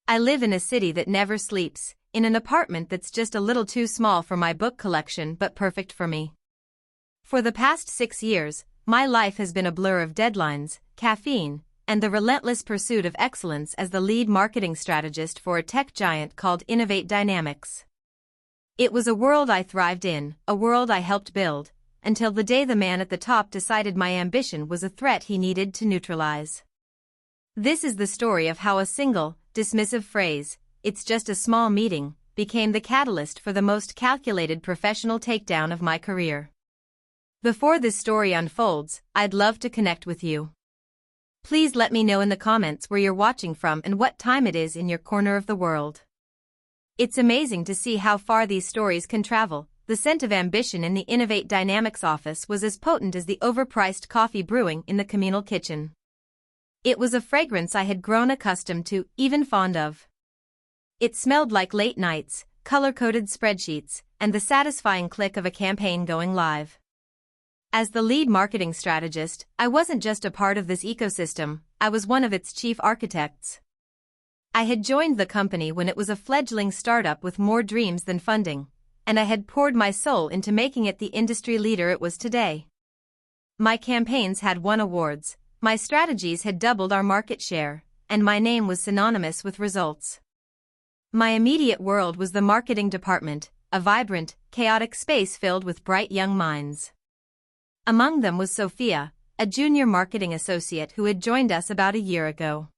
I live in a city that never sleeps, in an apartment that's just a little too small for my book collection but perfect for me. For the past 6 years, my life has been a blur of deadlines, caffeine, and the relentless pursuit of excellence as the lead marketing strategist for a tech giant called Innovate Dynamics. It was a world I thrived in, a world I helped build, until the day the man at the top decided my ambition was a threat he needed to neutralize. This is the story of how a single, dismissive phrase, "It's just a small meeting," became the catalyst for the most calculated professional takedown of my career. Before this story unfolds, I'd love to connect with you. Please let me know in the comments where you're watching from and what time it is in your corner of the world. It's amazing to see how far these stories can travel. The scent of ambition in the Innovate Dynamics office was as potent as the overpriced coffee brewing in the communal kitchen. It was a fragrance I had grown accustomed to, even fond of. It smelled like late nights, color-coded spreadsheets, and the satisfying click of a campaign going live. As the lead marketing strategist, I wasn't just a part of this ecosystem, I was one of its chief architects. I had joined the company when it was a fledgling startup with more dreams than funding, and I had poured my soul into making it the industry leader it was today. My campaigns had won awards, my strategies had doubled our market share, and my name was synonymous with results. My immediate world was the marketing department, a vibrant, chaotic space filled with bright young minds. Among them was Sophia, a junior marketing associate who had joined us about a year ago.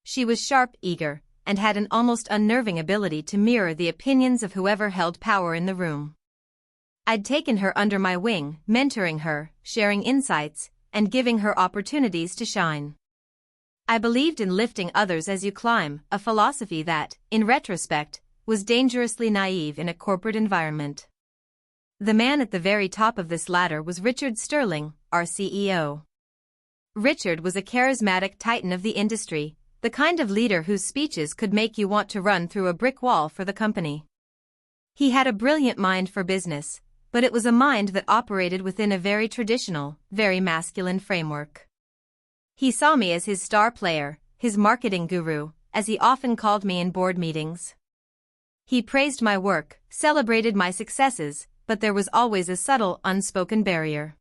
She was sharp, eager, and had an almost unnerving ability to mirror the opinions of whoever held power in the room. I'd taken her under my wing, mentoring her, sharing insights, and giving her opportunities to shine. I believed in lifting others as you climb, a philosophy that, in retrospect, was dangerously naive in a corporate environment. The man at the very top of this ladder was Richard Sterling, our CEO. Richard was a charismatic titan of the industry, the kind of leader whose speeches could make you want to run through a brick wall for the company. He had a brilliant mind for business, but it was a mind that operated within a very traditional, very masculine framework. He saw me as his star player, his marketing guru, as he often called me in board meetings. He praised my work, celebrated my successes, but there was always a subtle, unspoken barrier.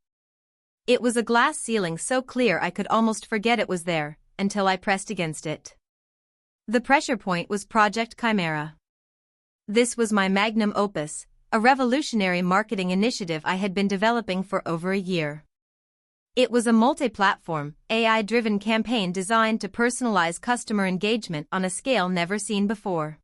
It was a glass ceiling so clear I could almost forget it was there, until I pressed against it. The pressure point was Project Chimera. This was my magnum opus, a revolutionary marketing initiative I had been developing for over a year. It was a multi-platform, AI-driven campaign designed to personalize customer engagement on a scale never seen before.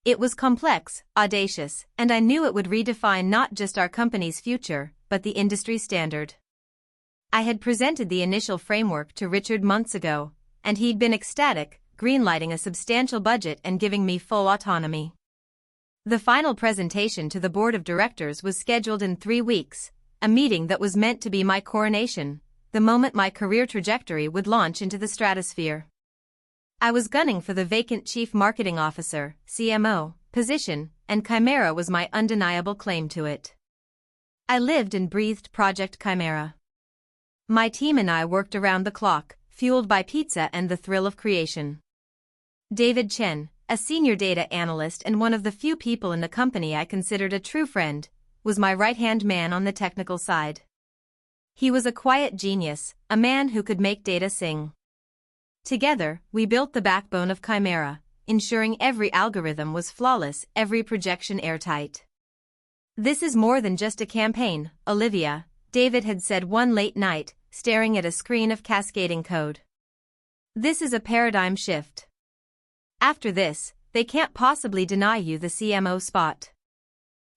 It was complex, audacious, and I knew it would redefine not just our company's future, but the industry standard. I had presented the initial framework to Richard months ago, and he'd been ecstatic, greenlighting a substantial budget and giving me full autonomy. The final presentation to the board of directors was scheduled in 3 weeks, a meeting that was meant to be my coronation, the moment my career trajectory would launch into the stratosphere. I was gunning for the vacant Chief Marketing Officer, CMO, position, and Chimera was my undeniable claim to it. I lived and breathed Project Chimera. My team and I worked around the clock, fueled by pizza and the thrill of creation. David Chen, a senior data analyst and one of the few people in the company I considered a true friend, was my right-hand man on the technical side. He was a quiet genius, a man who could make data sing. Together, we built the backbone of Chimera, ensuring every algorithm was flawless, every projection airtight. "This is more than just a campaign, Olivia," David had said one late night, staring at a screen of cascading code. "This is a paradigm shift. After this, they can't possibly deny you the CMO spot."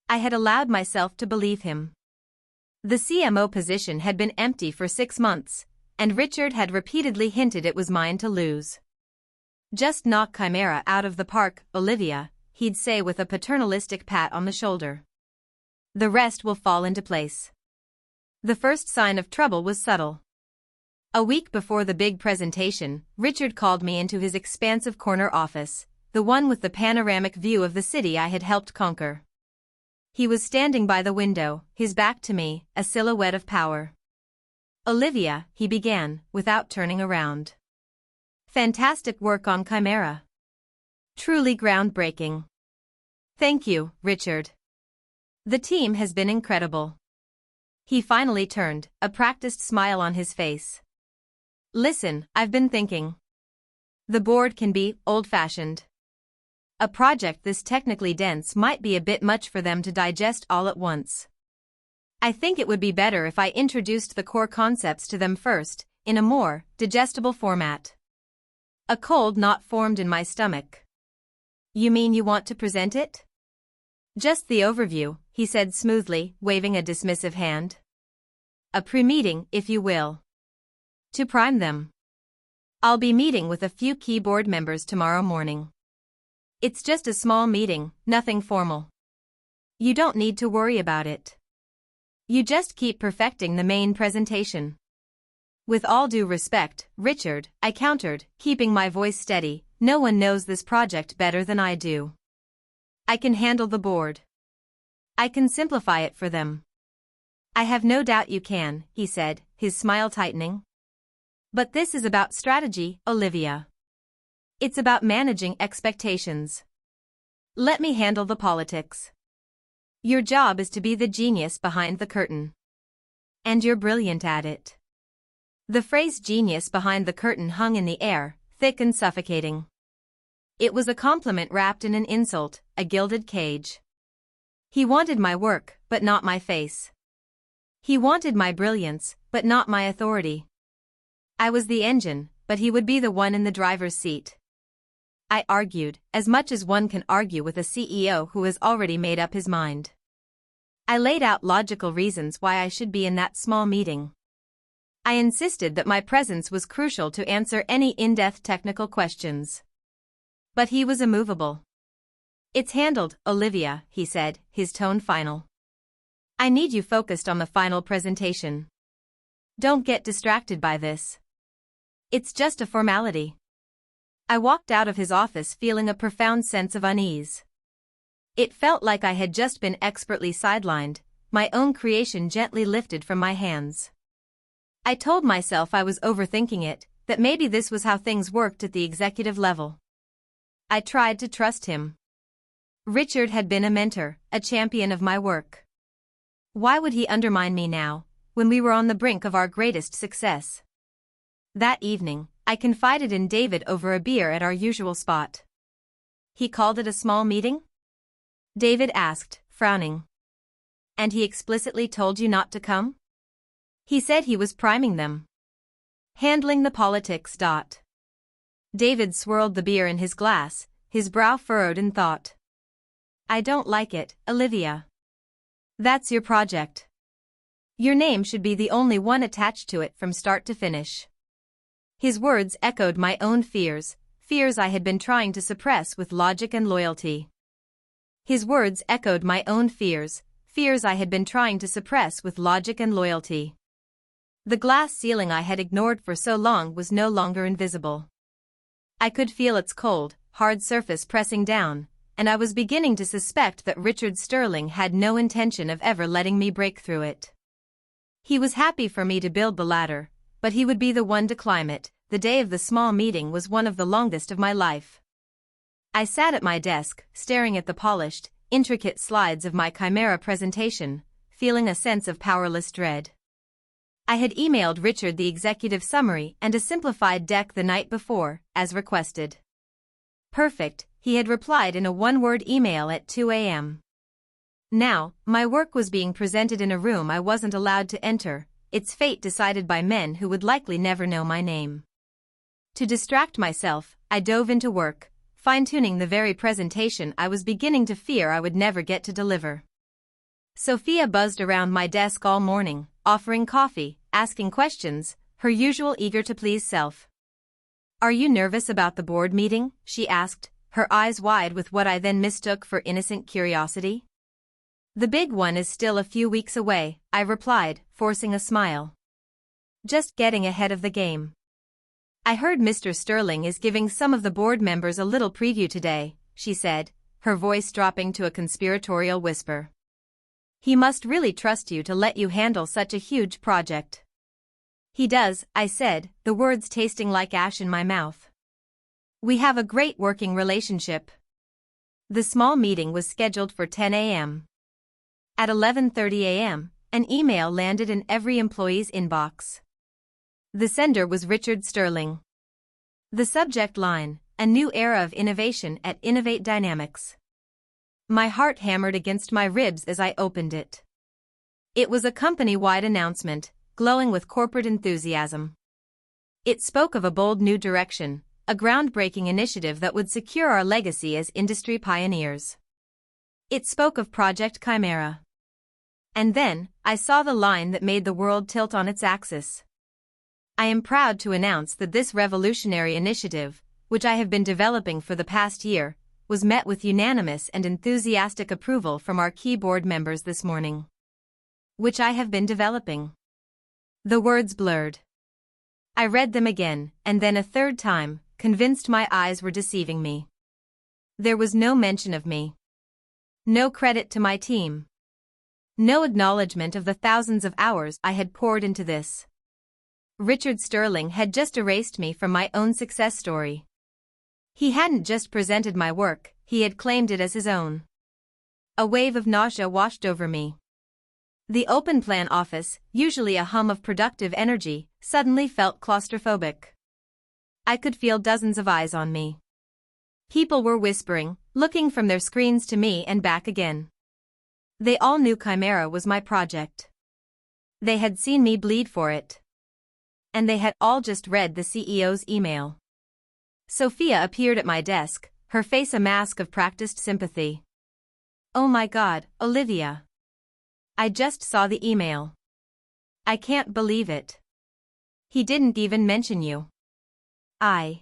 I had allowed myself to believe him. The CMO position had been empty for 6 months, and Richard had repeatedly hinted it was mine to lose. "Just knock Chimera out of the park, Olivia," he'd say with a paternalistic pat on the shoulder. "The rest will fall into place." The first sign of trouble was subtle. A week before the big presentation, Richard called me into his expansive corner office, the one with the panoramic view of the city I had helped conquer. He was standing by the window, his back to me, a silhouette of power. "Olivia," he began, without turning around. "Fantastic work on Chimera. Truly groundbreaking. Thank you, Richard. The team has been incredible. He finally turned, a practiced smile on his face. Listen, I've been thinking. The board can be old-fashioned. A project this technically dense might be a bit much for them to digest all at once. I think it would be better if I introduced the core concepts to them first, in a more digestible format. A cold knot formed in my stomach. You mean you want to present it? Just the overview, he said smoothly, waving a dismissive hand. A pre-meeting, if you will. To prime them. I'll be meeting with a few key board members tomorrow morning. It's just a small meeting, nothing formal. You don't need to worry about it. You just keep perfecting the main presentation. With all due respect, Richard, I countered, keeping my voice steady, no one knows this project better than I do. I can handle the board. I can simplify it for them. I have no doubt you can, he said, his smile tightening. But this is about strategy, Olivia. It's about managing expectations. Let me handle the politics. Your job is to be the genius behind the curtain. And you're brilliant at it. The phrase genius behind the curtain hung in the air, thick and suffocating. It was a compliment wrapped in an insult, a gilded cage. He wanted my work, but not my face. He wanted my brilliance, but not my authority. I was the engine, but he would be the one in the driver's seat. I argued, as much as one can argue with a CEO who has already made up his mind. I laid out logical reasons why I should be in that small meeting. I insisted that my presence was crucial to answer any in-depth technical questions. But he was immovable. It's handled, Olivia, he said, his tone final. I need you focused on the final presentation. Don't get distracted by this. It's just a formality. I walked out of his office feeling a profound sense of unease. It felt like I had just been expertly sidelined, my own creation gently lifted from my hands. I told myself I was overthinking it, that maybe this was how things worked at the executive level. I tried to trust him. Richard had been a mentor, a champion of my work. Why would he undermine me now, when we were on the brink of our greatest success? That evening, I confided in David over a beer at our usual spot. He called it a small meeting? David asked, frowning. And he explicitly told you not to come? He said he was priming them. Handling the politics. David swirled the beer in his glass, his brow furrowed in thought. I don't like it, Olivia. That's your project. Your name should be the only one attached to it from start to finish. His words echoed my own fears, fears I had been trying to suppress with logic and loyalty. His words echoed my own fears, fears I had been trying to suppress with logic and loyalty. The glass ceiling I had ignored for so long was no longer invisible. I could feel its cold, hard surface pressing down, and I was beginning to suspect that Richard Sterling had no intention of ever letting me break through it. He was happy for me to build the ladder, but he would be the one to climb it. The day of the small meeting was one of the longest of my life. I sat at my desk, staring at the polished, intricate slides of my chimera presentation, feeling a sense of powerless dread. I had emailed Richard the executive summary and a simplified deck the night before, as requested. Perfect, he had replied in a one-word email at 2 a.m. Now, my work was being presented in a room I wasn't allowed to enter, its fate decided by men who would likely never know my name. To distract myself, I dove into work, fine-tuning the very presentation I was beginning to fear I would never get to deliver. Sophia buzzed around my desk all morning, offering coffee, asking questions, her usual eager-to-please self. Are you nervous about the board meeting? She asked, her eyes wide with what I then mistook for innocent curiosity. The big one is still a few weeks away, I replied, forcing a smile. Just getting ahead of the game. I heard Mr. Sterling is giving some of the board members a little preview today, she said, her voice dropping to a conspiratorial whisper. He must really trust you to let you handle such a huge project. He does, I said, the words tasting like ash in my mouth. We have a great working relationship. The small meeting was scheduled for 10 a.m. At 11:30 a.m., an email landed in every employee's inbox. The sender was Richard Sterling. The subject line, a new era of innovation at Innovate Dynamics. My heart hammered against my ribs as I opened it. It was a company-wide announcement, glowing with corporate enthusiasm. It spoke of a bold new direction, a groundbreaking initiative that would secure our legacy as industry pioneers. It spoke of Project Chimera. And then, I saw the line that made the world tilt on its axis. I am proud to announce that this revolutionary initiative, which I have been developing for the past year, was met with unanimous and enthusiastic approval from our key board members this morning. Which I have been developing. The words blurred. I read them again, and then a third time, convinced my eyes were deceiving me. There was no mention of me. No credit to my team. No acknowledgement of the thousands of hours I had poured into this. Richard Sterling had just erased me from my own success story. He hadn't just presented my work, he had claimed it as his own. A wave of nausea washed over me. The open plan office, usually a hum of productive energy, suddenly felt claustrophobic. I could feel dozens of eyes on me. People were whispering, looking from their screens to me and back again. They all knew Chimera was my project. They had seen me bleed for it. And they had all just read the CEO's email. Sophia appeared at my desk, her face a mask of practiced sympathy. Oh my God, Olivia. I just saw the email. I can't believe it. He didn't even mention you. I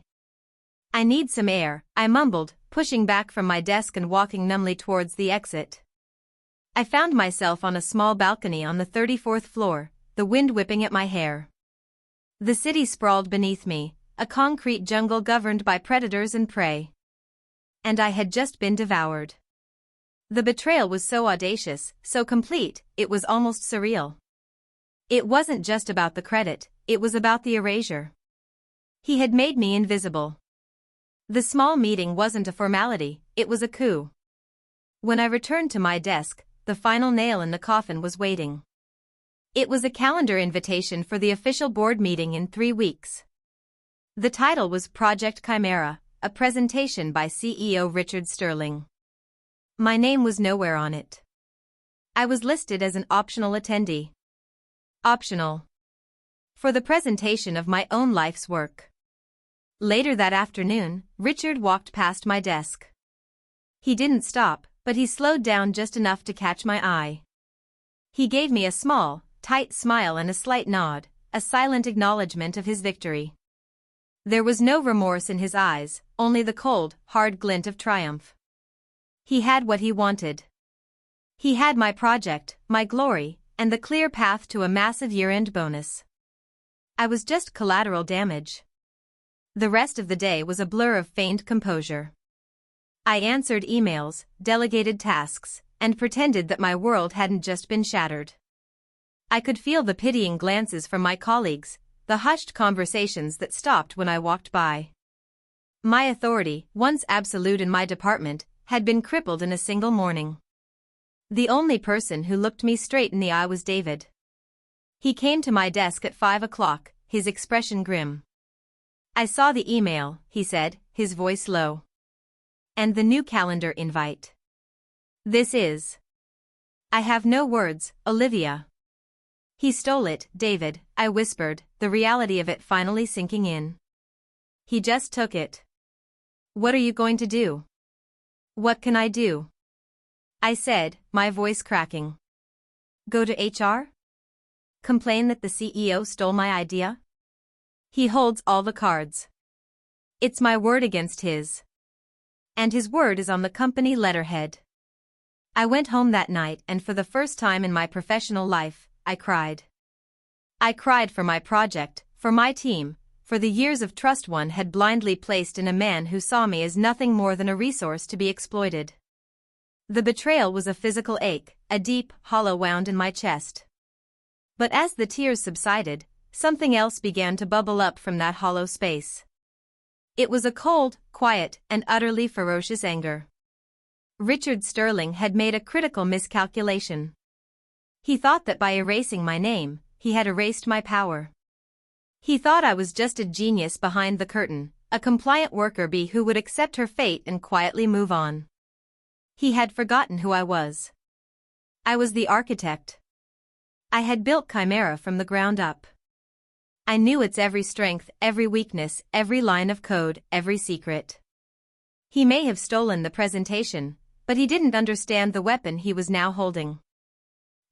need some air, I mumbled, pushing back from my desk and walking numbly towards the exit. I found myself on a small balcony on the 34th floor, the wind whipping at my hair. The city sprawled beneath me, a concrete jungle governed by predators and prey. And I had just been devoured. The betrayal was so audacious, so complete, it was almost surreal. It wasn't just about the credit, it was about the erasure. He had made me invisible. The small meeting wasn't a formality, it was a coup. When I returned to my desk, the final nail in the coffin was waiting. It was a calendar invitation for the official board meeting in 3 weeks. The title was Project Chimera, a presentation by CEO Richard Sterling. My name was nowhere on it. I was listed as an optional attendee. Optional. For the presentation of my own life's work. Later that afternoon, Richard walked past my desk. He didn't stop, but he slowed down just enough to catch my eye. He gave me a small, tight smile and a slight nod, a silent acknowledgement of his victory. There was no remorse in his eyes, only the cold, hard glint of triumph. He had what he wanted. He had my project, my glory, and the clear path to a massive year-end bonus. I was just collateral damage. The rest of the day was a blur of feigned composure. I answered emails, delegated tasks, and pretended that my world hadn't just been shattered. I could feel the pitying glances from my colleagues, the hushed conversations that stopped when I walked by. My authority, once absolute in my department, had been crippled in a single morning. The only person who looked me straight in the eye was David. He came to my desk at 5 o'clock, his expression grim. I saw the email, he said, his voice low. And the new calendar invite. This is. I have no words, Olivia. He stole it, David, I whispered, the reality of it finally sinking in. He just took it. What are you going to do? What can I do? I said, my voice cracking. Go to HR? Complain that the CEO stole my idea? He holds all the cards. It's my word against his. And his word is on the company letterhead. I went home that night and for the first time in my professional life, I cried. I cried for my project, for my team, for the years of trust one had blindly placed in a man who saw me as nothing more than a resource to be exploited. The betrayal was a physical ache, a deep, hollow wound in my chest. But as the tears subsided, something else began to bubble up from that hollow space. It was a cold, quiet, and utterly ferocious anger. Richard Sterling had made a critical miscalculation. He thought that by erasing my name, he had erased my power. He thought I was just a genius behind the curtain, a compliant worker bee who would accept her fate and quietly move on. He had forgotten who I was. I was the architect. I had built Chimera from the ground up. I knew its every strength, every weakness, every line of code, every secret. He may have stolen the presentation, but he didn't understand the weapon he was now holding.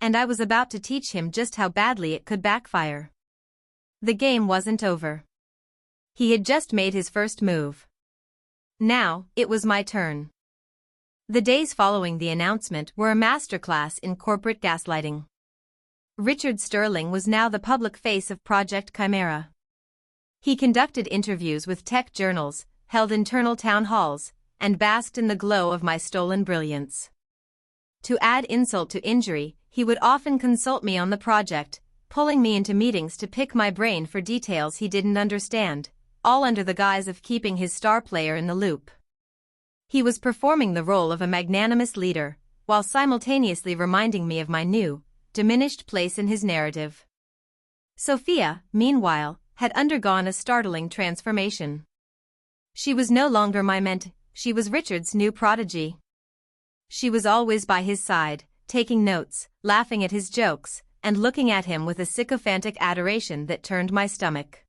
And I was about to teach him just how badly it could backfire. The game wasn't over. He had just made his first move. Now, it was my turn. The days following the announcement were a masterclass in corporate gaslighting. Richard Sterling was now the public face of Project Chimera. He conducted interviews with tech journals, held internal town halls, and basked in the glow of my stolen brilliance. To add insult to injury, he would often consult me on the project, pulling me into meetings to pick my brain for details he didn't understand, all under the guise of keeping his star player in the loop. He was performing the role of a magnanimous leader, while simultaneously reminding me of my new, diminished place in his narrative. Sophia, meanwhile, had undergone a startling transformation. She was no longer my mentor, she was Richard's new prodigy. She was always by his side, taking notes, laughing at his jokes, and looking at him with a sycophantic adoration that turned my stomach.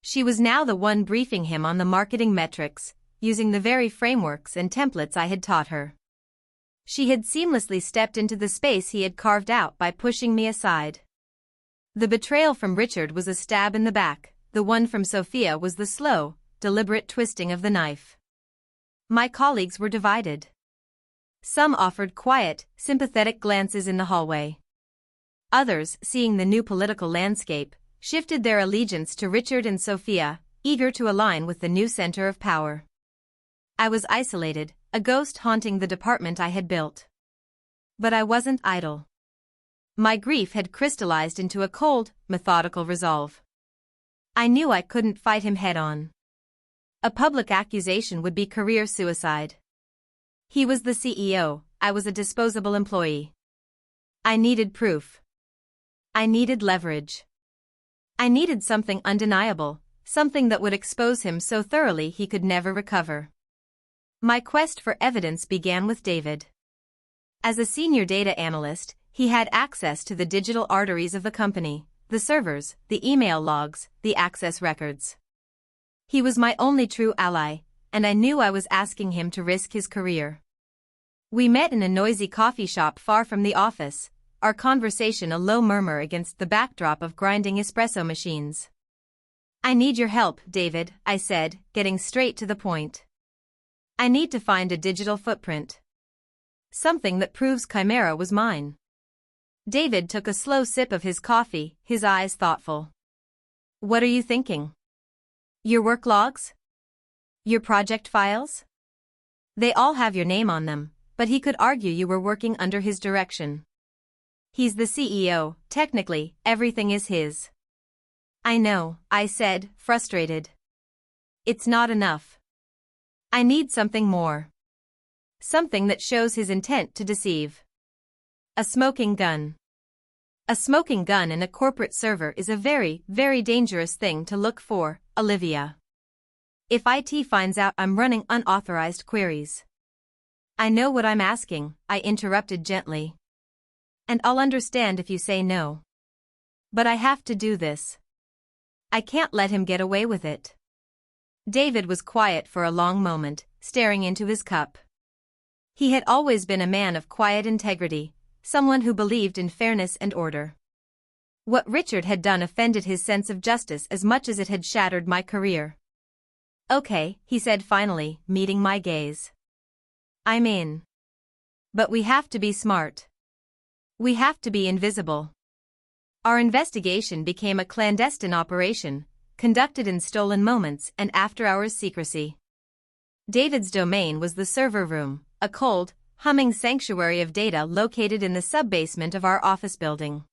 She was now the one briefing him on the marketing metrics, using the very frameworks and templates I had taught her. She had seamlessly stepped into the space he had carved out by pushing me aside. The betrayal from Richard was a stab in the back, the one from Sophia was the slow, deliberate twisting of the knife. My colleagues were divided. Some offered quiet, sympathetic glances in the hallway. Others, seeing the new political landscape, shifted their allegiance to Richard and Sophia, eager to align with the new center of power. I was isolated, a ghost haunting the department I had built. But I wasn't idle. My grief had crystallized into a cold, methodical resolve. I knew I couldn't fight him head-on. A public accusation would be career suicide. He was the CEO, I was a disposable employee. I needed proof. I needed leverage. I needed something undeniable, something that would expose him so thoroughly he could never recover. My quest for evidence began with David. As a senior data analyst, he had access to the digital arteries of the company, the servers, the email logs, the access records. He was my only true ally, and I knew I was asking him to risk his career. We met in a noisy coffee shop far from the office, our conversation a low murmur against the backdrop of grinding espresso machines. "I need your help, David," I said, getting straight to the point. "I need to find a digital footprint. Something that proves Chimera was mine." David took a slow sip of his coffee, his eyes thoughtful. "What are you thinking? Your work logs? Your project files? They all have your name on them, but he could argue you were working under his direction. He's the CEO, technically, everything is his." "I know," I said, frustrated. "It's not enough. I need something more. Something that shows his intent to deceive." A smoking gun. A smoking gun in a corporate server is a very, very dangerous thing to look for, Olivia. If IT finds out I'm running unauthorized queries. "I know what I'm asking," I interrupted gently. "And I'll understand if you say no. But I have to do this. I can't let him get away with it." David was quiet for a long moment, staring into his cup. He had always been a man of quiet integrity, someone who believed in fairness and order. What Richard had done offended his sense of justice as much as it had shattered my career. "Okay," he said finally, meeting my gaze. "I'm in. But we have to be smart. We have to be invisible." Our investigation became a clandestine operation, conducted in stolen moments and after-hours secrecy. David's domain was the server room, a cold, humming sanctuary of data located in the sub-basement of our office building.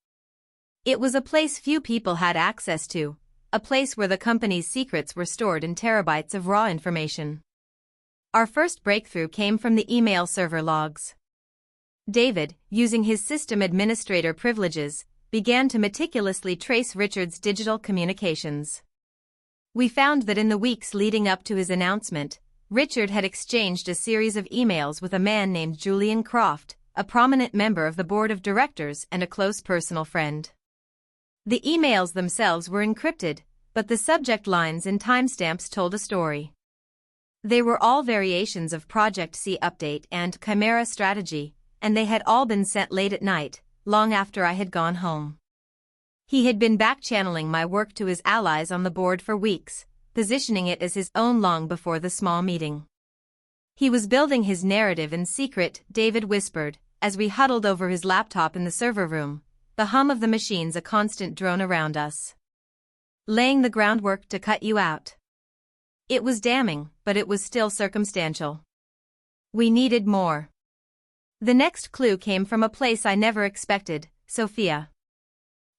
It was a place few people had access to, a place where the company's secrets were stored in terabytes of raw information. Our first breakthrough came from the email server logs. David, using his system administrator privileges, began to meticulously trace Richard's digital communications. We found that in the weeks leading up to his announcement, Richard had exchanged a series of emails with a man named Julian Croft, a prominent member of the board of directors and a close personal friend. The emails themselves were encrypted, but the subject lines and timestamps told a story. They were all variations of Project C update and Chimera strategy, and they had all been sent late at night, long after I had gone home. He had been back-channeling my work to his allies on the board for weeks, positioning it as his own long before the small meeting. He was building his narrative in secret, David whispered, as we huddled over his laptop in the server room, the hum of the machines a constant drone around us. Laying the groundwork to cut you out. It was damning, but it was still circumstantial. We needed more. The next clue came from a place I never expected, Sophia.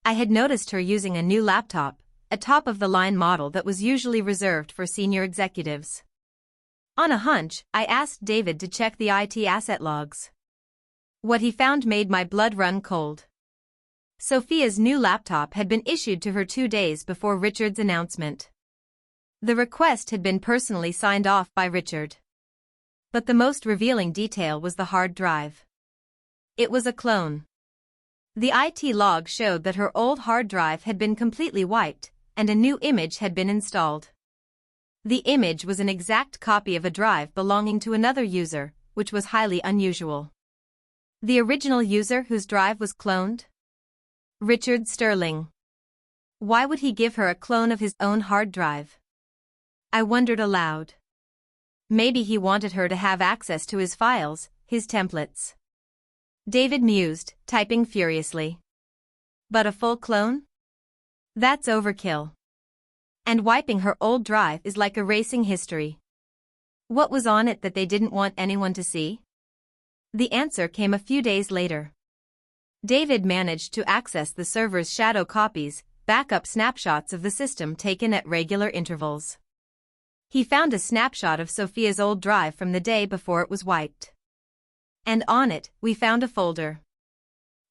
I had noticed her using a new laptop, a top-of-the-line model that was usually reserved for senior executives. On a hunch, I asked David to check the IT asset logs. What he found made my blood run cold. Sophia's new laptop had been issued to her 2 days before Richard's announcement. The request had been personally signed off by Richard. But the most revealing detail was the hard drive. It was a clone. The IT log showed that her old hard drive had been completely wiped, and a new image had been installed. The image was an exact copy of a drive belonging to another user, which was highly unusual. The original user whose drive was cloned? Richard Sterling. Why would he give her a clone of his own hard drive? I wondered aloud. Maybe he wanted her to have access to his files, his templates. David mused, typing furiously. But a full clone? That's overkill. And wiping her old drive is like erasing history. What was on it that they didn't want anyone to see? The answer came a few days later. David managed to access the server's shadow copies, backup snapshots of the system taken at regular intervals. He found a snapshot of Sophia's old drive from the day before it was wiped. And on it, we found a folder.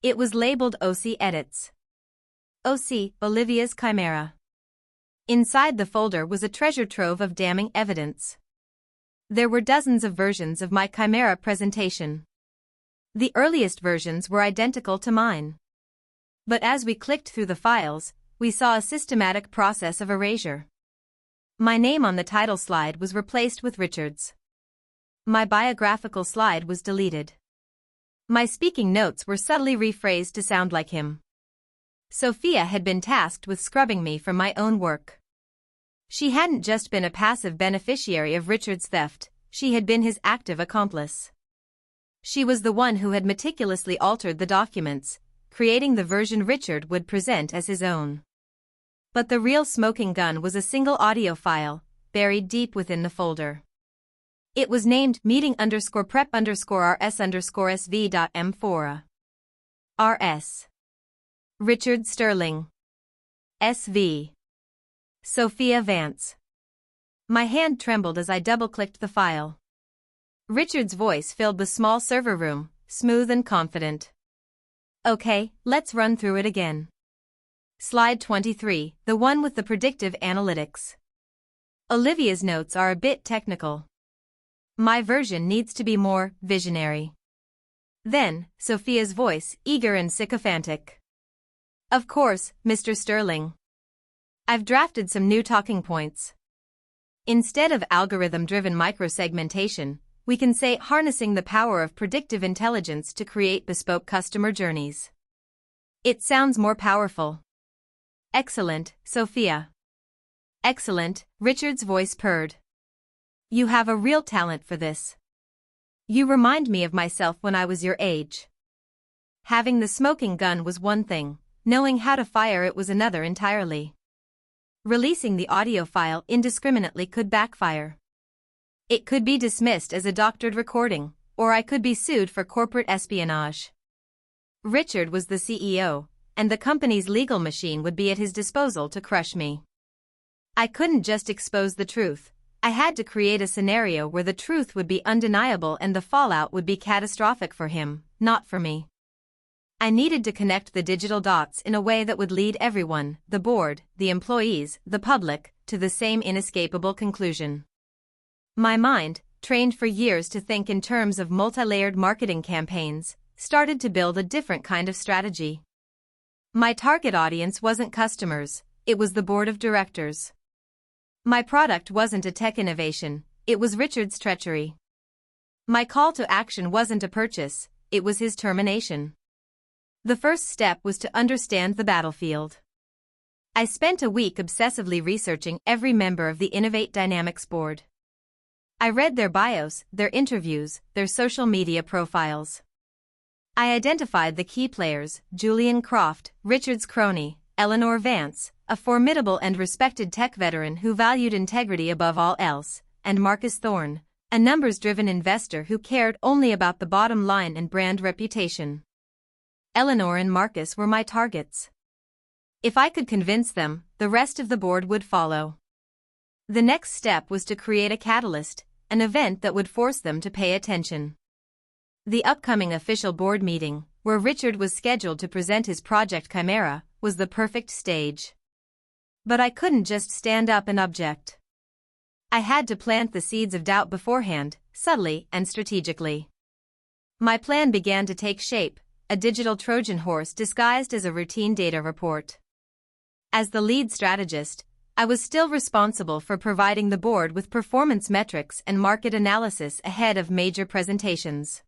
It was labeled OC Edits. OC, Bolivia's Chimera. Inside the folder was a treasure trove of damning evidence. There were dozens of versions of my Chimera presentation. The earliest versions were identical to mine. But as we clicked through the files, we saw a systematic process of erasure. My name on the title slide was replaced with Richard's. My biographical slide was deleted. My speaking notes were subtly rephrased to sound like him. Sophia had been tasked with scrubbing me from my own work. She hadn't just been a passive beneficiary of Richard's theft, she had been his active accomplice. She was the one who had meticulously altered the documents, creating the version Richard would present as his own. But the real smoking gun was a single audio file, buried deep within the folder. It was named meeting_prep_rs_sv.m4. RS. Richard Sterling. SV. Sophia Vance. My hand trembled as I double-clicked the file. Richard's voice filled the small server room, smooth and confident. Okay, let's run through it again. Slide 23, the one with the predictive analytics. Olivia's notes are a bit technical. My version needs to be more visionary. Then, Sophia's voice, eager and sycophantic. Of course, Mr. Sterling. I've drafted some new talking points. Instead of algorithm-driven microsegmentation, we can say harnessing the power of predictive intelligence to create bespoke customer journeys. It sounds more powerful. Excellent, Sophia. Excellent, Richard's voice purred. You have a real talent for this. You remind me of myself when I was your age. Having the smoking gun was one thing, knowing how to fire it was another entirely. Releasing the audio file indiscriminately could backfire. It could be dismissed as a doctored recording, or I could be sued for corporate espionage. Richard was the CEO, and the company's legal machine would be at his disposal to crush me. I couldn't just expose the truth. I had to create a scenario where the truth would be undeniable and the fallout would be catastrophic for him, not for me. I needed to connect the digital dots in a way that would lead everyone, the board, the employees, the public, to the same inescapable conclusion. My mind, trained for years to think in terms of multi-layered marketing campaigns, started to build a different kind of strategy. My target audience wasn't customers, it was the board of directors. My product wasn't a tech innovation, it was Richard's treachery. My call to action wasn't a purchase, it was his termination. The first step was to understand the battlefield. I spent a week obsessively researching every member of the Innovate Dynamics board. I read their bios, their interviews, their social media profiles. I identified the key players: Julian Croft, Richard's crony, Eleanor Vance, a formidable and respected tech veteran who valued integrity above all else, and Marcus Thorne, a numbers-driven investor who cared only about the bottom line and brand reputation. Eleanor and Marcus were my targets. If I could convince them, the rest of the board would follow. The next step was to create a catalyst, an event that would force them to pay attention. The upcoming official board meeting, where Richard was scheduled to present his Project Chimera, was the perfect stage. But I couldn't just stand up and object. I had to plant the seeds of doubt beforehand, subtly and strategically. My plan began to take shape, a digital Trojan horse disguised as a routine data report. As the lead strategist, I was still responsible for providing the board with performance metrics and market analysis ahead of major presentations.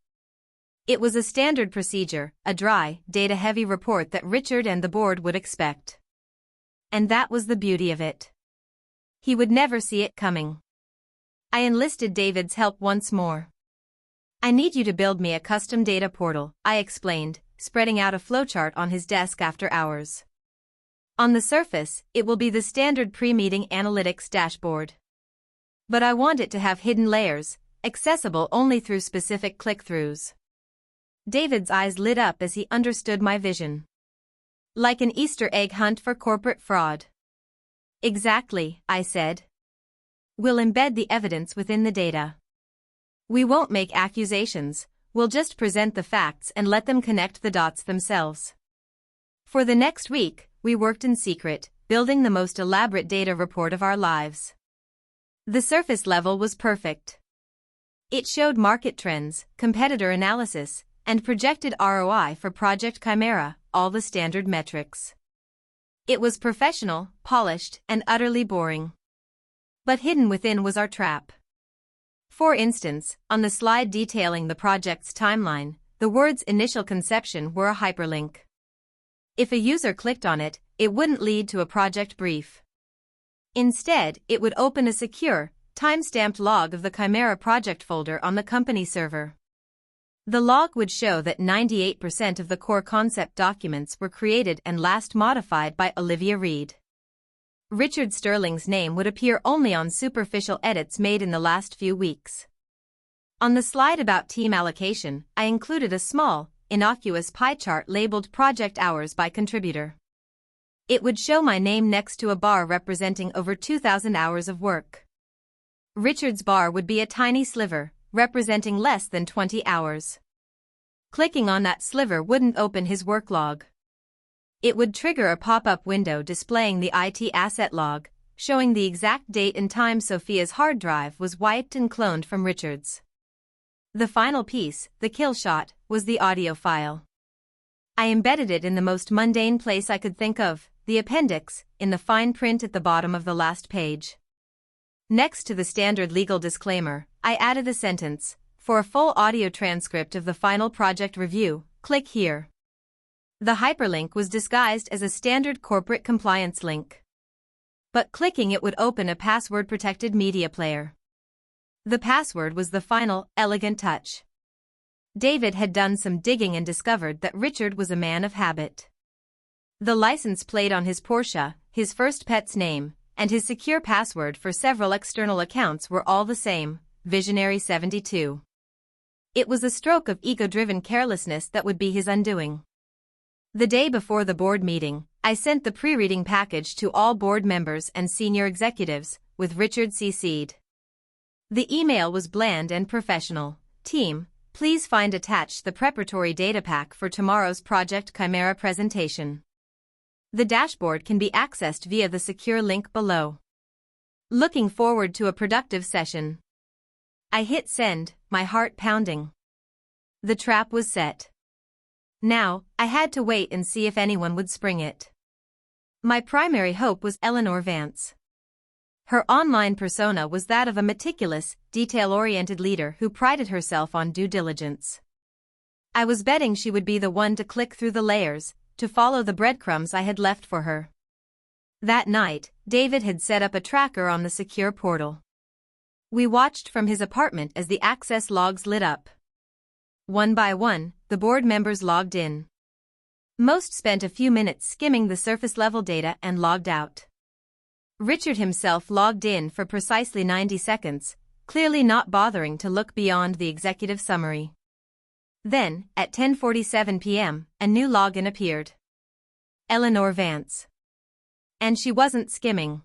It was a standard procedure, a dry, data-heavy report that Richard and the board would expect. And that was the beauty of it. He would never see it coming. I enlisted David's help once more. "I need you to build me a custom data portal," I explained, spreading out a flowchart on his desk after hours. On the surface, it will be the standard pre-meeting analytics dashboard. But I want it to have hidden layers, accessible only through specific click-throughs. David's eyes lit up as he understood my vision. Like an Easter egg hunt for corporate fraud. "Exactly," I said. "We'll embed the evidence within the data. We won't make accusations, we'll just present the facts and let them connect the dots themselves." For the next week, we worked in secret, building the most elaborate data report of our lives. The surface level was perfect. It showed market trends, competitor analysis, and projected ROI for Project Chimera, all the standard metrics. It was professional, polished, and utterly boring. But hidden within was our trap. For instance, on the slide detailing the project's timeline, the words "initial conception" were a hyperlink. If a user clicked on it, it wouldn't lead to a project brief. Instead, it would open a secure, time-stamped log of the Chimera project folder on the company server. The log would show that 98% of the core concept documents were created and last modified by Olivia Reed. Richard Sterling's name would appear only on superficial edits made in the last few weeks. On the slide about team allocation, I included a small, innocuous pie chart labeled Project Hours by Contributor. It would show my name next to a bar representing over 2,000 hours of work. Richard's bar would be a tiny sliver, representing less than 20 hours. Clicking on that sliver wouldn't open his work log. It would trigger a pop-up window displaying the IT asset log, showing the exact date and time Sophia's hard drive was wiped and cloned from Richard's. The final piece, the kill shot, was the audio file. I embedded it in the most mundane place I could think of, the appendix, in the fine print at the bottom of the last page. Next to the standard legal disclaimer, I added a sentence: "For a full audio transcript of the final project review, click here." The hyperlink was disguised as a standard corporate compliance link. But clicking it would open a password-protected media player. The password was the final, elegant touch. David had done some digging and discovered that Richard was a man of habit. The license plate on his Porsche, his first pet's name, and his secure password for several external accounts were all the same: Visionary 72. It was a stroke of ego-driven carelessness that would be his undoing. The day before the board meeting, I sent the pre-reading package to all board members and senior executives, with Richard CC'd. The email was bland and professional. Team, please find attached the preparatory data pack for tomorrow's Project Chimera presentation. The dashboard can be accessed via the secure link below. Looking forward to a productive session. I hit send, my heart pounding. The trap was set. Now, I had to wait and see if anyone would spring it. My primary hope was Eleanor Vance. Her online persona was that of a meticulous, detail-oriented leader who prided herself on due diligence. I was betting she would be the one to click through the layers, to follow the breadcrumbs I had left for her. That night, David had set up a tracker on the secure portal. We watched from his apartment as the access logs lit up. One by one, the board members logged in. Most spent a few minutes skimming the surface-level data and logged out. Richard himself logged in for precisely 90 seconds, clearly not bothering to look beyond the executive summary. Then, at 10:47 p.m., a new login appeared. Eleanor Vance. And she wasn't skimming.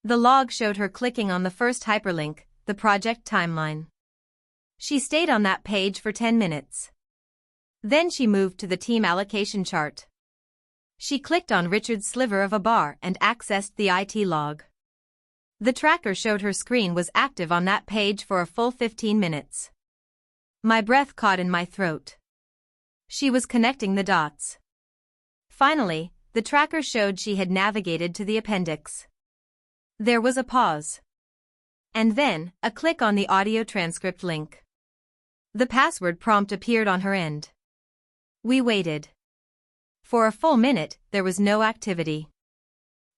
The log showed her clicking on the first hyperlink, the project timeline. She stayed on that page for 10 minutes. Then she moved to the team allocation chart. She clicked on Richard's sliver of a bar and accessed the IT log. The tracker showed her screen was active on that page for a full 15 minutes. My breath caught in my throat. She was connecting the dots. Finally, the tracker showed she had navigated to the appendix. There was a pause. And then, a click on the audio transcript link. The password prompt appeared on her end. We waited. For a full minute, there was no activity.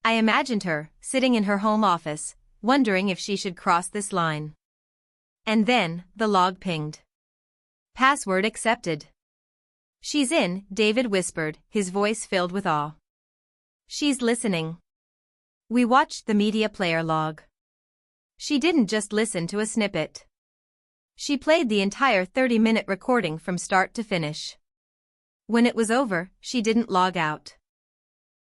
I imagined her, sitting in her home office, wondering if she should cross this line. And then, the log pinged. Password accepted. She's in, David whispered, his voice filled with awe. She's listening. We watched the media player log. She didn't just listen to a snippet. She played the entire 30-minute recording from start to finish. When it was over, she didn't log out.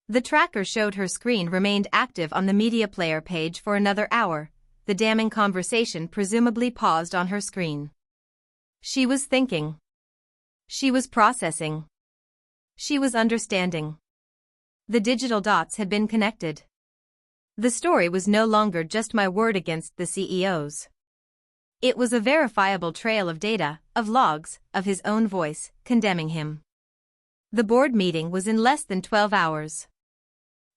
The tracker showed her screen remained active on the media player page for another hour, the damning conversation presumably paused on her screen. She was thinking. She was processing. She was understanding. The digital dots had been connected. The story was no longer just my word against the CEO's. It was a verifiable trail of data, of logs, of his own voice, condemning him. The board meeting was in less than 12 hours.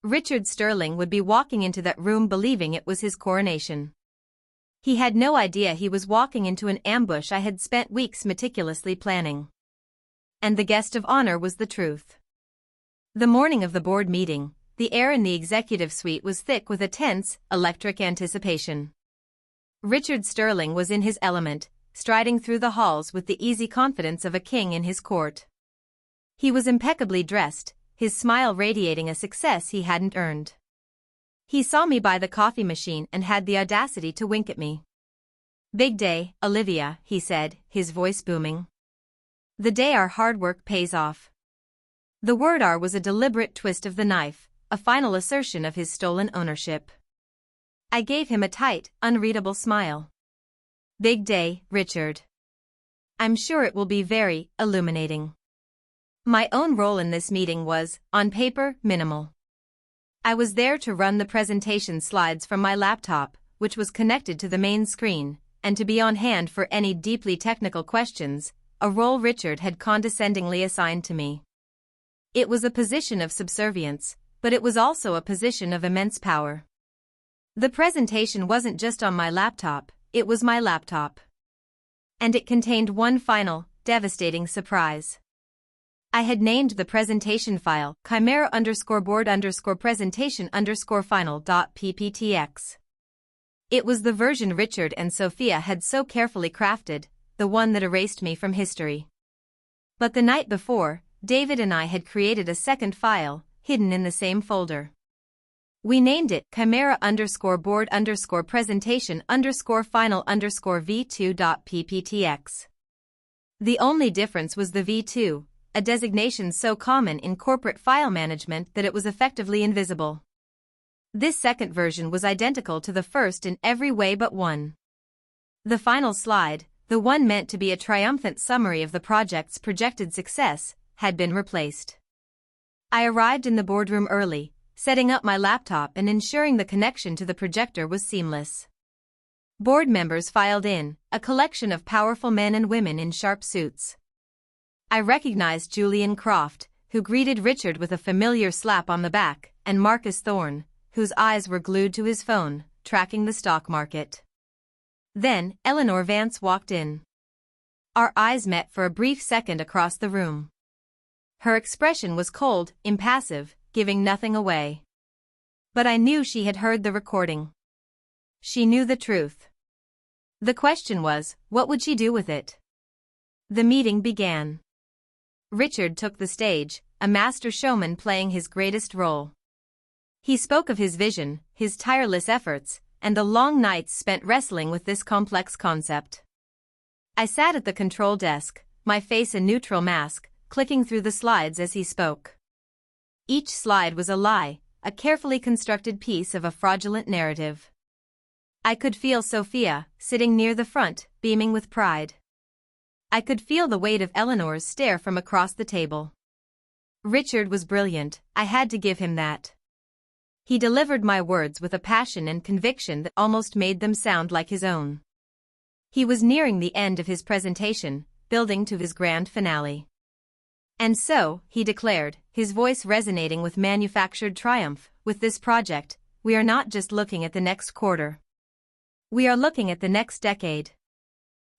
Richard Sterling would be walking into that room believing it was his coronation. He had no idea he was walking into an ambush I had spent weeks meticulously planning. And the guest of honor was the truth. The morning of the board meeting, the air in the executive suite was thick with a tense, electric anticipation. Richard Sterling was in his element, striding through the halls with the easy confidence of a king in his court. He was impeccably dressed, his smile radiating a success he hadn't earned. He saw me by the coffee machine and had the audacity to wink at me. "Big day, Olivia," he said, his voice booming. "The day our hard work pays off." The word "our" was a deliberate twist of the knife, a final assertion of his stolen ownership. I gave him a tight, unreadable smile. "Big day, Richard. I'm sure it will be very illuminating." My own role in this meeting was, on paper, minimal. I was there to run the presentation slides from my laptop, which was connected to the main screen, and to be on hand for any deeply technical questions, a role Richard had condescendingly assigned to me. It was a position of subservience, but it was also a position of immense power. The presentation wasn't just on my laptop, it was my laptop. And it contained one final, devastating surprise. I had named the presentation file chimera_board_presentation_final.pptx. It was the version Richard and Sophia had so carefully crafted, the one that erased me from history. But the night before, David and I had created a second file, hidden in the same folder. We named it chimera_board_presentation_final_v2.pptx. The only difference was the v2, a designation so common in corporate file management that it was effectively invisible. This second version was identical to the first in every way but one. The final slide, the one meant to be a triumphant summary of the project's projected success, had been replaced. I arrived in the boardroom early, setting up my laptop and ensuring the connection to the projector was seamless. Board members filed in, a collection of powerful men and women in sharp suits. I recognized Julian Croft, who greeted Richard with a familiar slap on the back, and Marcus Thorne, whose eyes were glued to his phone, tracking the stock market. Then, Eleanor Vance walked in. Our eyes met for a brief second across the room. Her expression was cold, impassive, giving nothing away. But I knew she had heard the recording. She knew the truth. The question was, what would she do with it? The meeting began. Richard took the stage, a master showman playing his greatest role. He spoke of his vision, his tireless efforts, and the long nights spent wrestling with this complex concept. I sat at the control desk, my face a neutral mask, clicking through the slides as he spoke. Each slide was a lie, a carefully constructed piece of a fraudulent narrative. I could feel Sophia, sitting near the front, beaming with pride. I could feel the weight of Eleanor's stare from across the table. Richard was brilliant, I had to give him that. He delivered my words with a passion and conviction that almost made them sound like his own. He was nearing the end of his presentation, building to his grand finale. And so, he declared, his voice resonating with manufactured triumph, with this project, we are not just looking at the next quarter. We are looking at the next decade.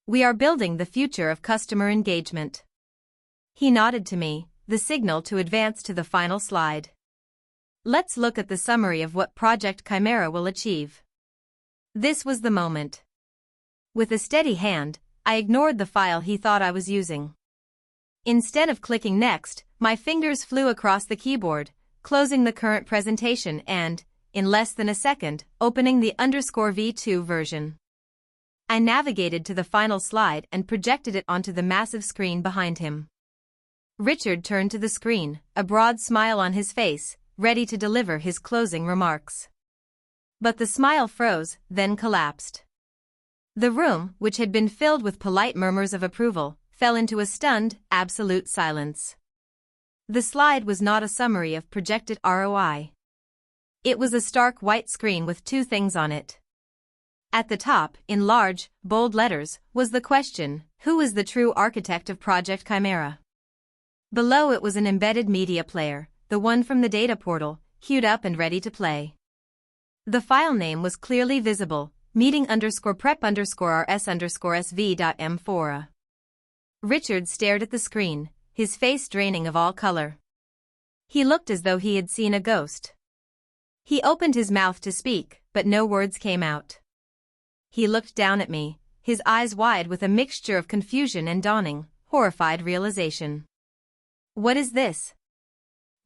We are building the future of customer engagement. He nodded to me, the signal to advance to the final slide. Let's look at the summary of what Project Chimera will achieve. This was the moment. With a steady hand, I ignored the file he thought I was using. Instead of clicking next, my fingers flew across the keyboard, closing the current presentation and, in less than a second, opening the _V2 version. I navigated to the final slide and projected it onto the massive screen behind him. Richard turned to the screen, a broad smile on his face, ready to deliver his closing remarks. But the smile froze, then collapsed. The room, which had been filled with polite murmurs of approval, fell into a stunned, absolute silence. The slide was not a summary of projected ROI. It was a stark white screen with two things on it. At the top, in large, bold letters, was the question, who is the true architect of Project Chimera? Below it was an embedded media player, the one from the data portal, queued up and ready to play. The file name was clearly visible, meeting_prep_rs_sv.m4a. Richard stared at the screen, his face draining of all color. He looked as though he had seen a ghost. He opened his mouth to speak, but no words came out. He looked down at me, his eyes wide with a mixture of confusion and dawning, horrified realization. What is this?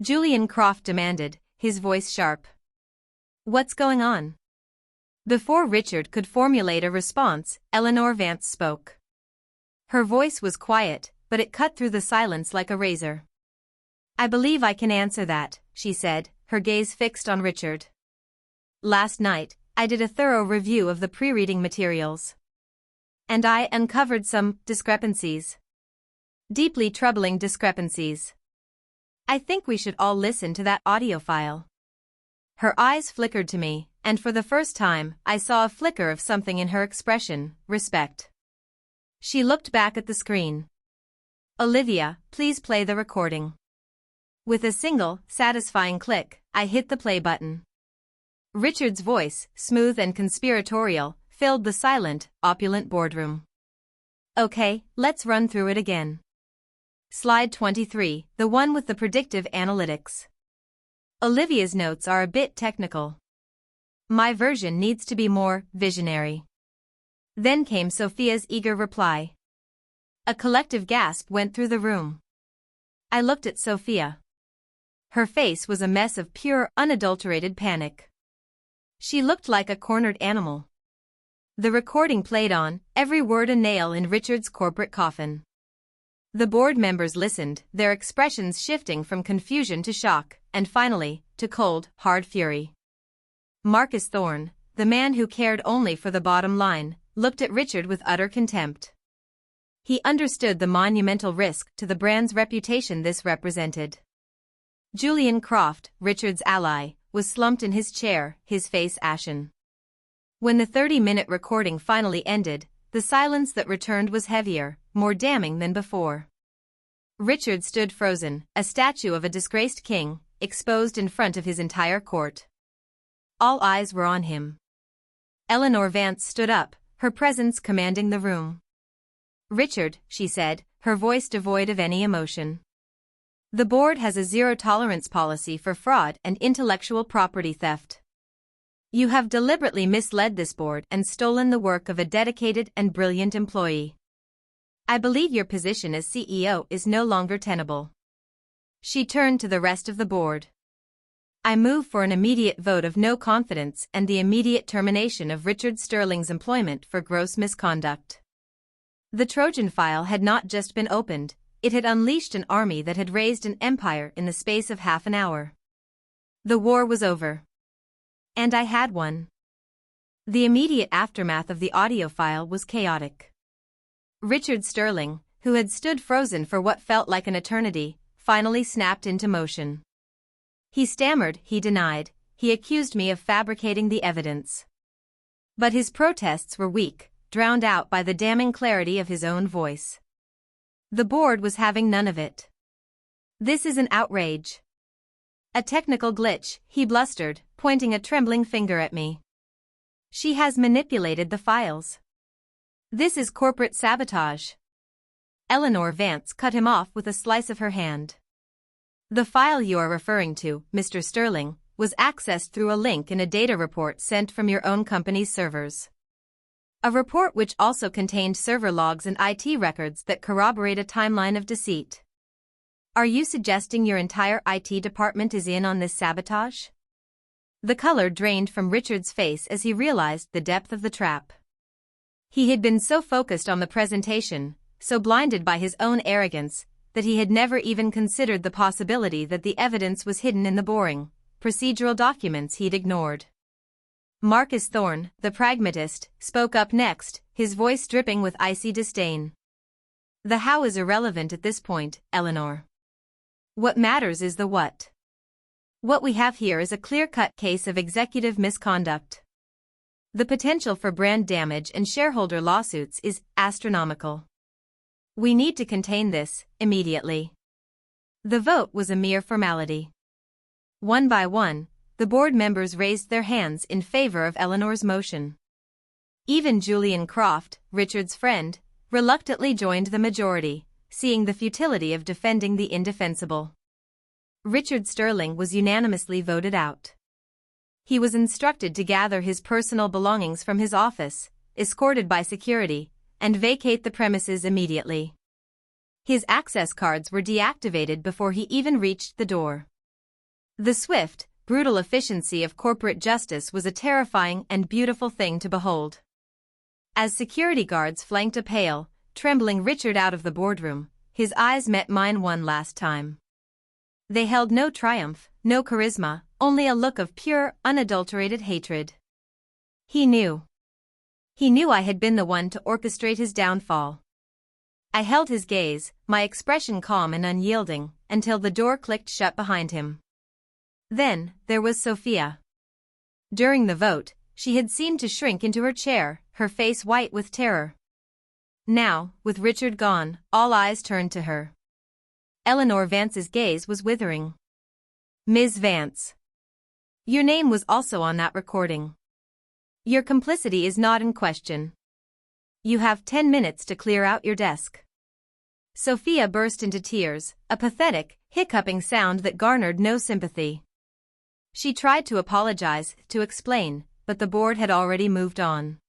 Julian Croft demanded, his voice sharp. What's going on? Before Richard could formulate a response, Eleanor Vance spoke. Her voice was quiet, but it cut through the silence like a razor. I believe I can answer that, she said, her gaze fixed on Richard. Last night, I did a thorough review of the pre-reading materials. And I uncovered some discrepancies. Deeply troubling discrepancies. I think we should all listen to that audio file. Her eyes flickered to me, and for the first time, I saw a flicker of something in her expression, respect. She looked back at the screen. Olivia, please play the recording. With a single, satisfying click, I hit the play button. Richard's voice, smooth and conspiratorial, filled the silent, opulent boardroom. Okay, let's run through it again. Slide 23, the one with the predictive analytics. Olivia's notes are a bit technical. My version needs to be more visionary. Then came Sophia's eager reply. A collective gasp went through the room. I looked at Sophia. Her face was a mess of pure, unadulterated panic. She looked like a cornered animal. The recording played on, every word a nail in Richard's corporate coffin. The board members listened, their expressions shifting from confusion to shock, and finally, to cold, hard fury. Marcus Thorne, the man who cared only for the bottom line, looked at Richard with utter contempt. He understood the monumental risk to the brand's reputation this represented. Julian Croft, Richard's ally, was slumped in his chair, his face ashen. When the 30-minute recording finally ended, the silence that returned was heavier, more damning than before. Richard stood frozen, a statue of a disgraced king, exposed in front of his entire court. All eyes were on him. Eleanor Vance stood up, her presence commanding the room. "Richard," she said, her voice devoid of any emotion. "The board has a zero-tolerance policy for fraud and intellectual property theft. You have deliberately misled this board and stolen the work of a dedicated and brilliant employee. I believe your position as CEO is no longer tenable." She turned to the rest of the board. "I move for an immediate vote of no confidence and the immediate termination of Richard Sterling's employment for gross misconduct." The Trojan file had not just been opened, it had unleashed an army that had raised an empire in the space of half an hour. The war was over. And I had won. The immediate aftermath of the audio file was chaotic. Richard Sterling, who had stood frozen for what felt like an eternity, finally snapped into motion. He stammered, he denied, he accused me of fabricating the evidence. But his protests were weak, drowned out by the damning clarity of his own voice. The board was having none of it. "This is an outrage. A technical glitch," he blustered, pointing a trembling finger at me. "She has manipulated the files. This is corporate sabotage." Eleanor Vance cut him off with a slice of her hand. "The file you are referring to, Mr. Sterling, was accessed through a link in a data report sent from your own company's servers. A report which also contained server logs and IT records that corroborate a timeline of deceit. Are you suggesting your entire IT department is in on this sabotage?" The color drained from Richard's face as he realized the depth of the trap. He had been so focused on the presentation, so blinded by his own arrogance, that he had never even considered the possibility that the evidence was hidden in the boring, procedural documents he'd ignored. Marcus Thorne, the pragmatist, spoke up next, his voice dripping with icy disdain. "The how is irrelevant at this point, Eleanor. What matters is the what. What we have here is a clear-cut case of executive misconduct. The potential for brand damage and shareholder lawsuits is astronomical. We need to contain this, immediately." The vote was a mere formality. One by one, the board members raised their hands in favor of Eleanor's motion. Even Julian Croft, Richard's friend, reluctantly joined the majority, seeing the futility of defending the indefensible. Richard Sterling was unanimously voted out. He was instructed to gather his personal belongings from his office, escorted by security, and vacate the premises immediately. His access cards were deactivated before he even reached the door. The swift, brutal efficiency of corporate justice was a terrifying and beautiful thing to behold. As security guards flanked a pale, trembling Richard out of the boardroom, his eyes met mine one last time. They held no triumph, no charisma, only a look of pure, unadulterated hatred. He knew. He knew I had been the one to orchestrate his downfall. I held his gaze, my expression calm and unyielding, until the door clicked shut behind him. Then, there was Sophia. During the vote, she had seemed to shrink into her chair, her face white with terror. Now, with Richard gone, all eyes turned to her. Eleanor Vance's gaze was withering. "Ms. Vance. Your name was also on that recording. Your complicity is not in question. You have 10 minutes to clear out your desk." Sophia burst into tears, a pathetic, hiccuping sound that garnered no sympathy. She tried to apologize, to explain, but the board had already moved on.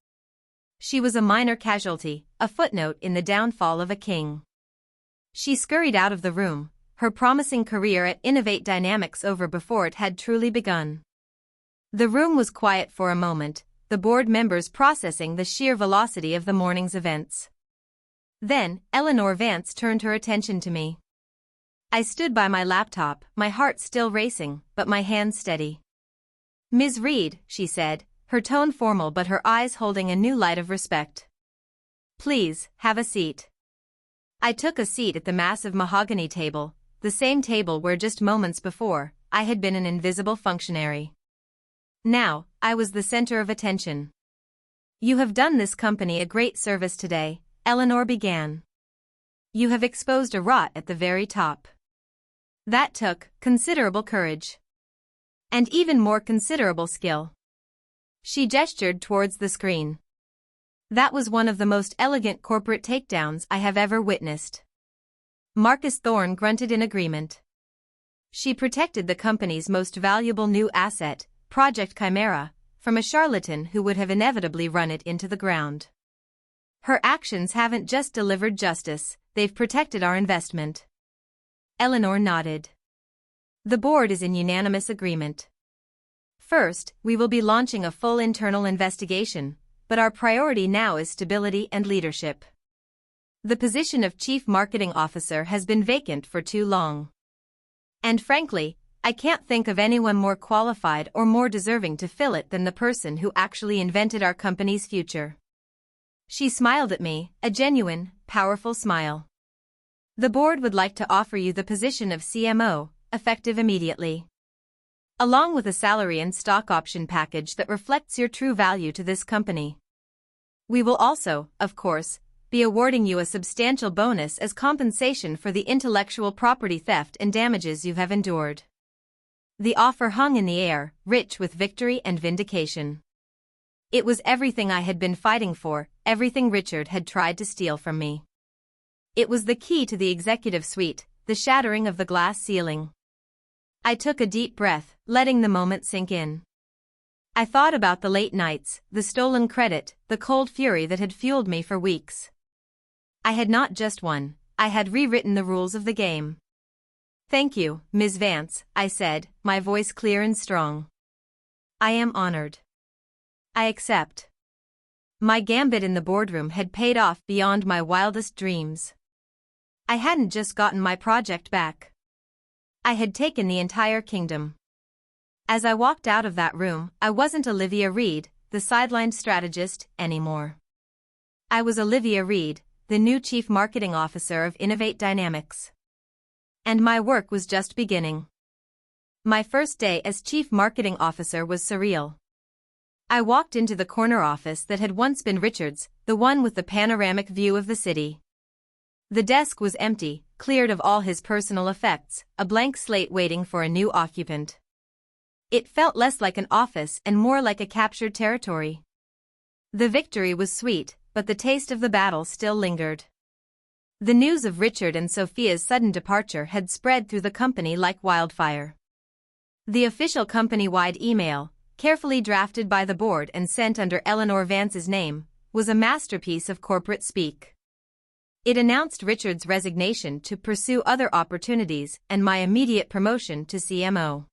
She was a minor casualty, a footnote in the downfall of a king. She scurried out of the room, her promising career at Innovate Dynamics over before it had truly begun. The room was quiet for a moment, the board members processing the sheer velocity of the morning's events. Then, Eleanor Vance turned her attention to me. I stood by my laptop, my heart still racing, but my hands steady. "Ms. Reed," she said, her tone formal but her eyes holding a new light of respect. "Please, have a seat." I took a seat at the massive mahogany table, the same table where just moments before, I had been an invisible functionary. Now, I was the center of attention. "You have done this company a great service today," Eleanor began. "You have exposed a rot at the very top. That took considerable courage. And even more considerable skill." She gestured towards the screen. "That was one of the most elegant corporate takedowns I have ever witnessed." Marcus Thorne grunted in agreement. She protected the company's most valuable new asset, Project Chimera, from a charlatan who would have inevitably run it into the ground. "Her actions haven't just delivered justice, they've protected our investment." Eleanor nodded. "The board is in unanimous agreement. First, we will be launching a full internal investigation, but our priority now is stability and leadership. The position of Chief Marketing Officer has been vacant for too long. And frankly, I can't think of anyone more qualified or more deserving to fill it than the person who actually invented our company's future." She smiled at me, a genuine, powerful smile. "The board would like to offer you the position of CMO, effective immediately. Along with a salary and stock option package that reflects your true value to this company. We will also, of course, be awarding you a substantial bonus as compensation for the intellectual property theft and damages you have endured." The offer hung in the air, rich with victory and vindication. It was everything I had been fighting for, everything Richard had tried to steal from me. It was the key to the executive suite, the shattering of the glass ceiling. I took a deep breath, letting the moment sink in. I thought about the late nights, the stolen credit, the cold fury that had fueled me for weeks. I had not just won, I had rewritten the rules of the game. "Thank you, Ms. Vance," I said, my voice clear and strong. "I am honored. I accept." My gambit in the boardroom had paid off beyond my wildest dreams. I hadn't just gotten my project back. I had taken the entire kingdom. As I walked out of that room, I wasn't Olivia Reed, the sidelined strategist, anymore. I was Olivia Reed, the new Chief Marketing Officer of Innovate Dynamics. And my work was just beginning. My first day as Chief Marketing Officer was surreal. I walked into the corner office that had once been Richard's, the one with the panoramic view of the city. The desk was empty, cleared of all his personal effects, a blank slate waiting for a new occupant. It felt less like an office and more like a captured territory. The victory was sweet, but the taste of the battle still lingered. The news of Richard and Sophia's sudden departure had spread through the company like wildfire. The official company-wide email, carefully drafted by the board and sent under Eleanor Vance's name, was a masterpiece of corporate speak. It announced Richard's resignation to pursue other opportunities and my immediate promotion to CMO.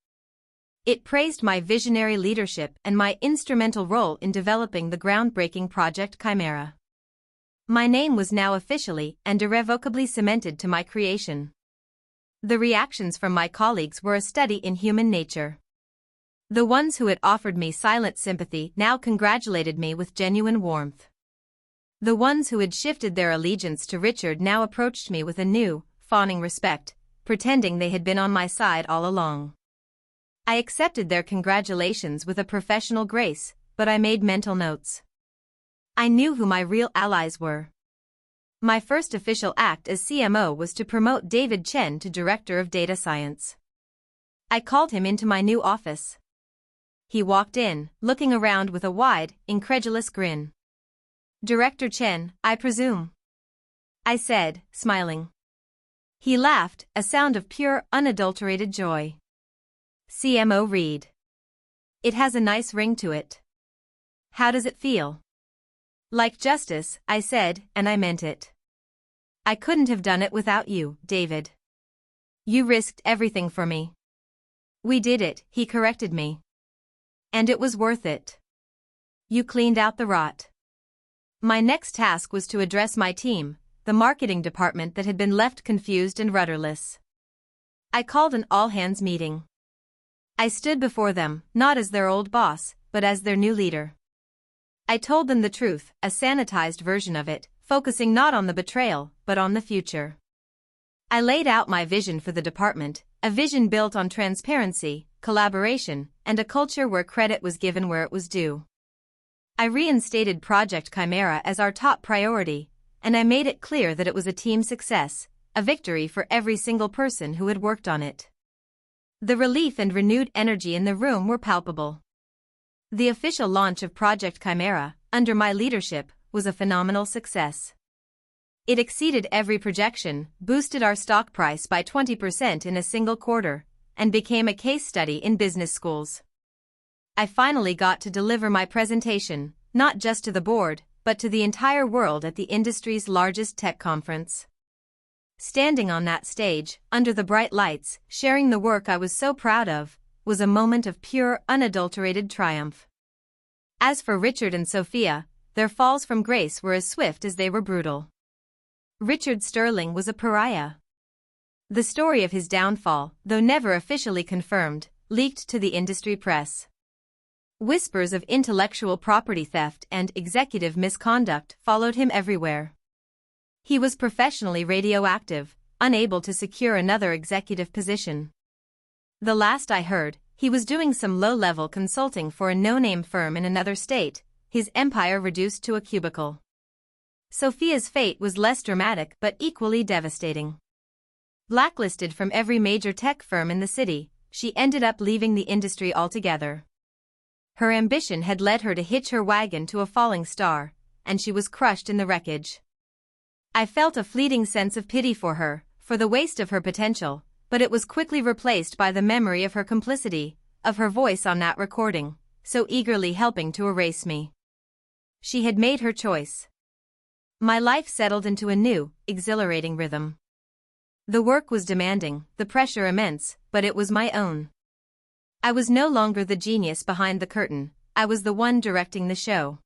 It praised my visionary leadership and my instrumental role in developing the groundbreaking Project Chimera. My name was now officially and irrevocably cemented to my creation. The reactions from my colleagues were a study in human nature. The ones who had offered me silent sympathy now congratulated me with genuine warmth. The ones who had shifted their allegiance to Richard now approached me with a new, fawning respect, pretending they had been on my side all along. I accepted their congratulations with a professional grace, but I made mental notes. I knew who my real allies were. My first official act as CMO was to promote David Chen to Director of Data Science. I called him into my new office. He walked in, looking around with a wide, incredulous grin. "Director Chen, I presume?" I said, smiling. He laughed, a sound of pure, unadulterated joy. "CMO Reed. It has a nice ring to it. How does it feel?" "Like justice," I said, and I meant it. "I couldn't have done it without you, David. You risked everything for me." "We did it," he corrected me. "And it was worth it. You cleaned out the rot." My next task was to address my team, the marketing department that had been left confused and rudderless. I called an all-hands meeting. I stood before them, not as their old boss, but as their new leader. I told them the truth, a sanitized version of it, focusing not on the betrayal, but on the future. I laid out my vision for the department, a vision built on transparency, collaboration, and a culture where credit was given where it was due. I reinstated Project Chimera as our top priority, and I made it clear that it was a team success, a victory for every single person who had worked on it. The relief and renewed energy in the room were palpable. The official launch of Project Chimera, under my leadership, was a phenomenal success. It exceeded every projection, boosted our stock price by 20% in a single quarter, and became a case study in business schools. I finally got to deliver my presentation, not just to the board, but to the entire world at the industry's largest tech conference. Standing on that stage, under the bright lights, sharing the work I was so proud of, was a moment of pure, unadulterated triumph. As for Richard and Sophia, their falls from grace were as swift as they were brutal. Richard Sterling was a pariah. The story of his downfall, though never officially confirmed, leaked to the industry press. Whispers of intellectual property theft and executive misconduct followed him everywhere. He was professionally radioactive, unable to secure another executive position. The last I heard, he was doing some low-level consulting for a no-name firm in another state, his empire reduced to a cubicle. Sophia's fate was less dramatic but equally devastating. Blacklisted from every major tech firm in the city, she ended up leaving the industry altogether. Her ambition had led her to hitch her wagon to a falling star, and she was crushed in the wreckage. I felt a fleeting sense of pity for her, for the waste of her potential, but it was quickly replaced by the memory of her complicity, of her voice on that recording, so eagerly helping to erase me. She had made her choice. My life settled into a new, exhilarating rhythm. The work was demanding, the pressure immense, but it was my own. I was no longer the genius behind the curtain, I was the one directing the show.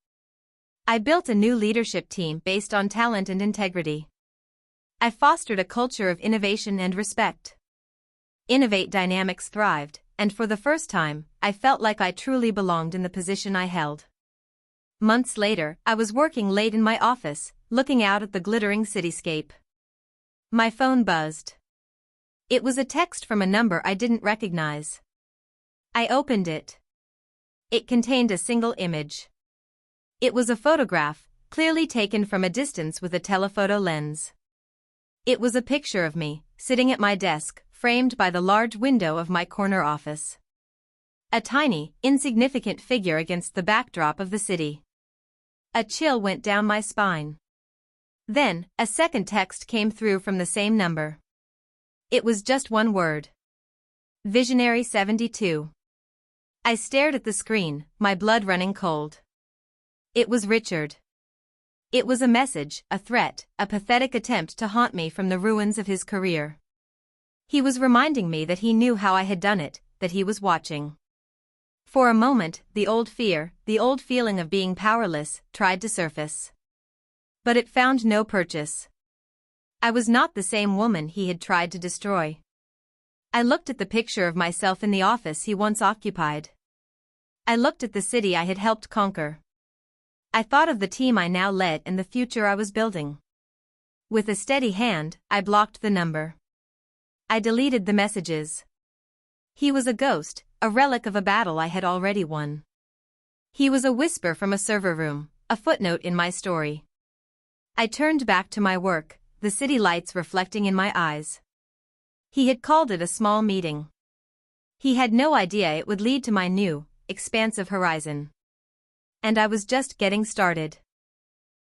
I built a new leadership team based on talent and integrity. I fostered a culture of innovation and respect. Innovate Dynamics thrived, and for the first time, I felt like I truly belonged in the position I held. Months later, I was working late in my office, looking out at the glittering cityscape. My phone buzzed. It was a text from a number I didn't recognize. I opened it. It contained a single image. It was a photograph, clearly taken from a distance with a telephoto lens. It was a picture of me, sitting at my desk, framed by the large window of my corner office. A tiny, insignificant figure against the backdrop of the city. A chill went down my spine. Then, a second text came through from the same number. It was just one word. Visionary 72. I stared at the screen, my blood running cold. It was Richard. It was a message, a threat, a pathetic attempt to haunt me from the ruins of his career. He was reminding me that he knew how I had done it, that he was watching. For a moment, the old fear, the old feeling of being powerless, tried to surface. But it found no purchase. I was not the same woman he had tried to destroy. I looked at the picture of myself in the office he once occupied. I looked at the city I had helped conquer. I thought of the team I now led and the future I was building. With a steady hand, I blocked the number. I deleted the messages. He was a ghost, a relic of a battle I had already won. He was a whisper from a server room, a footnote in my story. I turned back to my work, the city lights reflecting in my eyes. He had called it a small meeting. He had no idea it would lead to my new, expansive horizon. And I was just getting started.